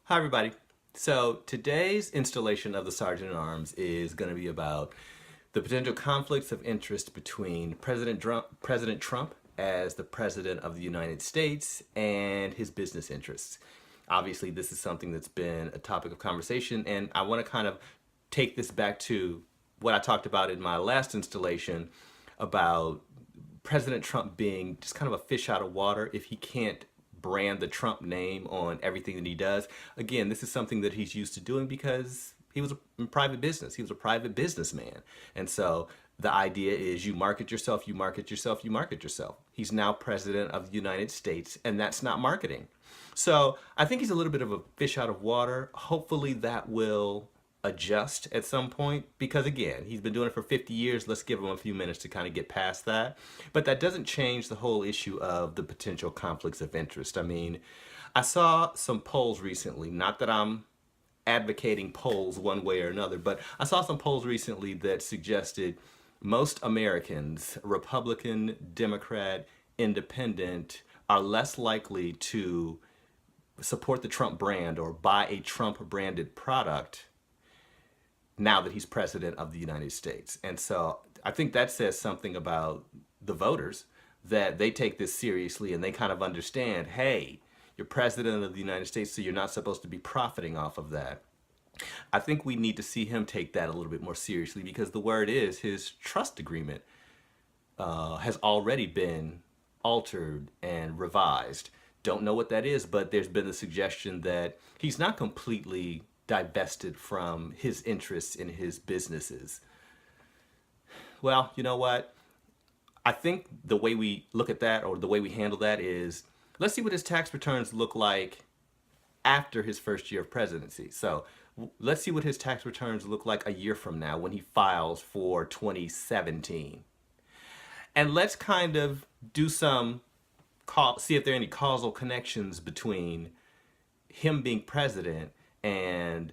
Hi, everybody. So today's installation of the Sergeant at Arms is going to be about the potential conflicts of interest between President Trump as the President of the United States and his business interests. Obviously, this is something that's been a topic of conversation, and I want to kind of take this back to what I talked about in my last installation about President Trump being just kind of a fish out of water if he can't brand the Trump name on everything that he does. Again, this is something that he's used to doing because he was in private business. He was a private businessman. And so the idea is you market yourself, you market yourself, you market yourself. He's now president of the United States, and that's not marketing. So I think he's a little bit of a fish out of water. Hopefully that will adjust at some point because again he's been doing it for 50 years. Let's give him a few minutes to kind of get past that, but that doesn't change the whole issue of the potential conflicts of interest. I mean, I saw some polls recently, not that I'm advocating polls one way or another, but I saw some polls recently that suggested most Americans, Republican, Democrat, Independent, are less likely to support the Trump brand or buy a Trump branded product now that he's president of the United States. And so I think that says something about the voters, that they take this seriously and they kind of understand, hey, you're president of the United States, so you're not supposed to be profiting off of that. I think we need to see him take that a little bit more seriously because the word is his trust agreement has already been altered and revised. Don't know what that is, but there's been the suggestion that he's not completely divested from his interests in his businesses. Well, you know what? I think the way we look at that or the way we handle that is let's see what his tax returns look like after his first year of presidency. So let's see what his tax returns look like a year from now when he files for 2017. And let's kind of do see if there are any causal connections between him being president and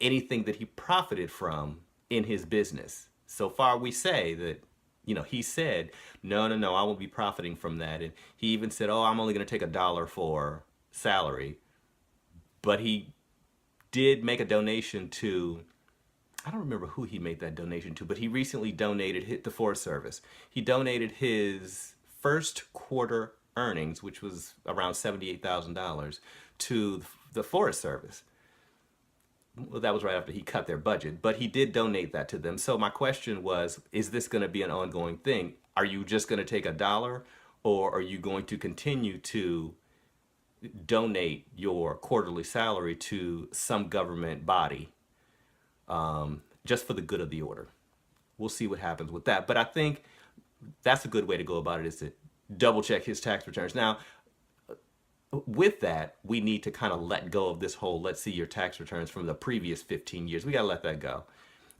anything that he profited from in his business. So far, we say that, he said, no, no, no, I won't be profiting from that. And he even said, oh, I'm only going to take $1 for salary. But he did make a donation to, I don't remember who he made that donation to, but he recently donated the Forest Service. He donated his first quarter earnings, which was around $78,000, to the Forest Service. Well, that was right after he cut their budget, but he did donate that to them. So my question was, is this going to be an ongoing thing? Are you just going to take $1, or are you going to continue to donate your quarterly salary to some government body just for the good of the order? We'll see what happens with that. But I think that's a good way to go about it, is to double check his tax returns. Now, with that, we need to kind of let go of this whole let's see your tax returns from the previous 15 years. We got to let that go.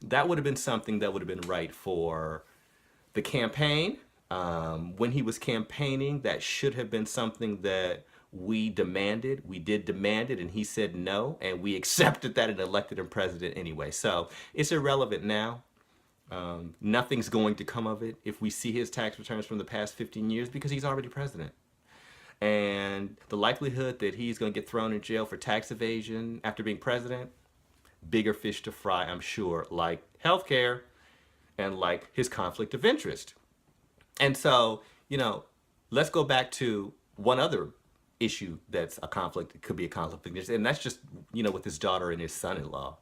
That would have been something that would have been right for the campaign. When he was campaigning, that should have been something that we demanded. We did demand it, and he said no, and we accepted that and elected him president anyway. So it's irrelevant now. Nothing's going to come of it if we see his tax returns from the past 15 years because he's already president. And the likelihood that he's going to get thrown in jail for tax evasion after being president, bigger fish to fry, I'm sure, like healthcare and like his conflict of interest. And so, let's go back to one other issue that's a conflict. It could be a conflict of interest, and that's just, with his daughter and his son-in-law,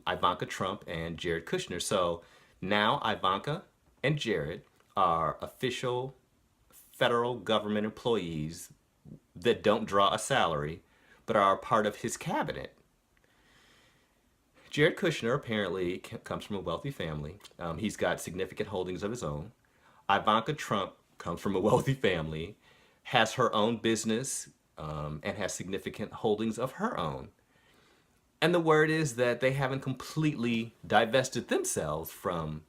Ivanka Trump and Jared Kushner. So now Ivanka and Jared are official federal government employees that don't draw a salary, but are a part of his cabinet. Jared Kushner apparently comes from a wealthy family. He's got significant holdings of his own. Ivanka Trump comes from a wealthy family, has her own business, and has significant holdings of her own. And the word is that they haven't completely divested themselves from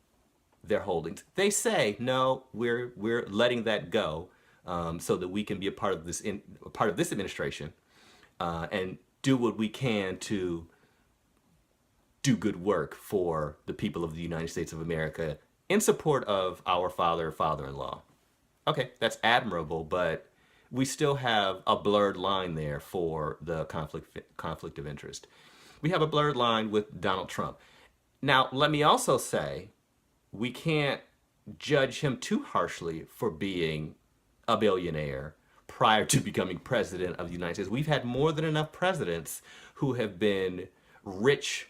their holdings. They say, no, we're letting that go so that we can be a part of this administration and do what we can to do good work for the people of the United States of America in support of our father-in-law. Okay, that's admirable, but we still have a blurred line there for the conflict of interest. We have a blurred line with Donald Trump. Now, let me also say, we can't judge him too harshly for being a billionaire prior to becoming president of the United States. We've had more than enough presidents who have been rich,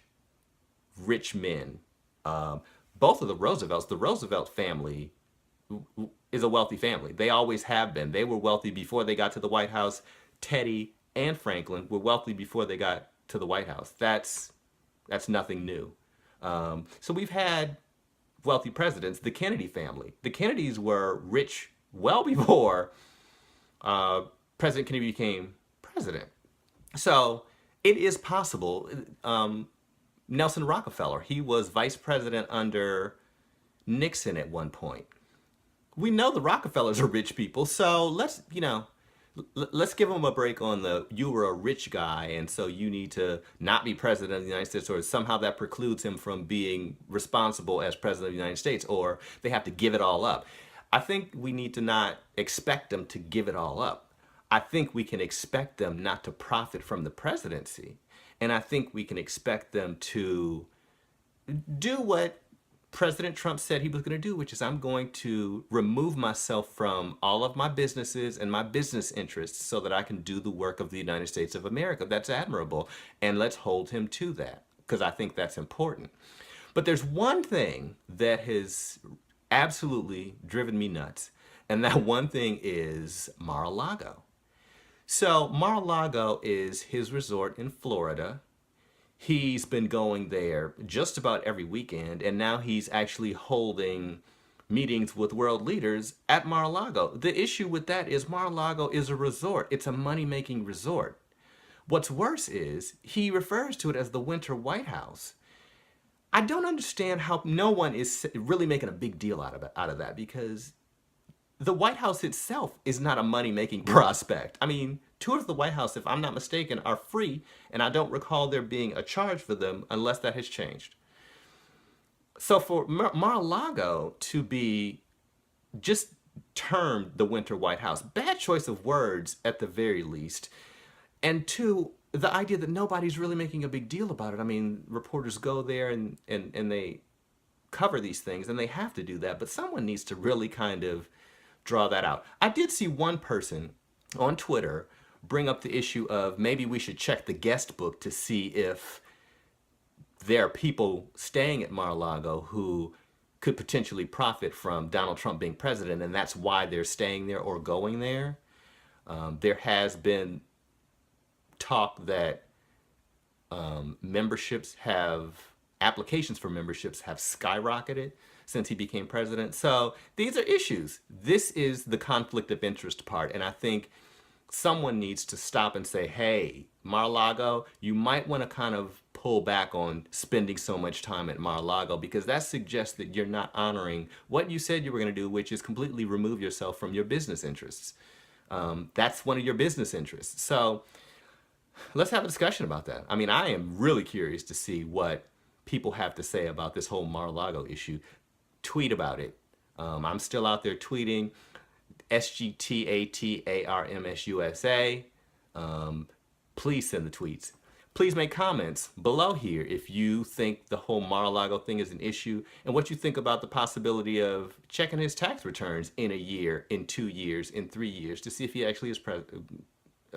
rich men. Both of the Roosevelt family is a wealthy family. They always have been. They were wealthy before they got to the White House. Teddy and Franklin were wealthy before they got to the White House. That's nothing new. So we've had wealthy presidents. The Kennedy family. The Kennedys were rich well before President Kennedy became president. So it is possible. Nelson Rockefeller, he was vice president under Nixon at one point. We know the Rockefellers are rich people, so let's give them a break on the you were a rich guy and so you need to not be president of the United States, or somehow that precludes him from being responsible as president of the United States, or they have to give it all up. I think we need to not expect them to give it all up. I think we can expect them not to profit from the presidency. And I think we can expect them to do what President Trump said he was going to do, which is I'm going to remove myself from all of my businesses and my business interests so that I can do the work of the United States of America. That's admirable. And let's hold him to that, because I think that's important. But there's one thing that has absolutely driven me nuts, and that one thing is Mar-A-Lago. So Mar-a-Lago is his resort in Florida. He's been going there just about every weekend, and now he's actually holding meetings with world leaders at Mar-a-Lago. The issue with that is Mar-a-Lago is a resort. It's a money-making resort. What's worse is he refers to it as the Winter White House. I don't understand how no one is really making a big deal out of that, because the White House itself is not a money-making prospect. I mean, tours of the White House, if I'm not mistaken, are free, and I don't recall there being a charge for them unless that has changed. So for Mar-a-Lago to be just termed the Winter White House, bad choice of words at the very least. And two, the idea that nobody's really making a big deal about it. I mean, reporters go there and they cover these things, and they have to do that, but someone needs to really kind of draw that out. I did see one person on Twitter bring up the issue of maybe we should check the guest book to see if there are people staying at Mar-a-Lago who could potentially profit from Donald Trump being president, and that's why they're staying there or going there. There has been talk that applications for memberships have skyrocketed since he became president. So these are issues. This is the conflict of interest part. And I think someone needs to stop and say, hey, Mar-a-Lago, you might want to kind of pull back on spending so much time at Mar-a-Lago, because that suggests that you're not honoring what you said you were going to do, which is completely remove yourself from your business interests. That's one of your business interests. So let's have a discussion about that. I mean, I am really curious to see what people have to say about this whole Mar-a-Lago issue. Tweet about it. I'm still out there tweeting. SGTATARMSUSA. Please send the tweets. Please make comments below here if you think the whole Mar-a-Lago thing is an issue, and what you think about the possibility of checking his tax returns in a year, in 2 years, in 3 years, to see if he actually is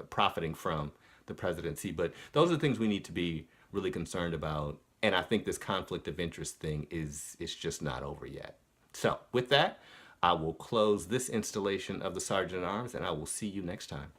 profiting from the presidency. But those are the things we need to be really concerned about. And I think this conflict of interest thing is just not over yet. So with that, I will close this installation of the Sergeant at Arms, and I will see you next time.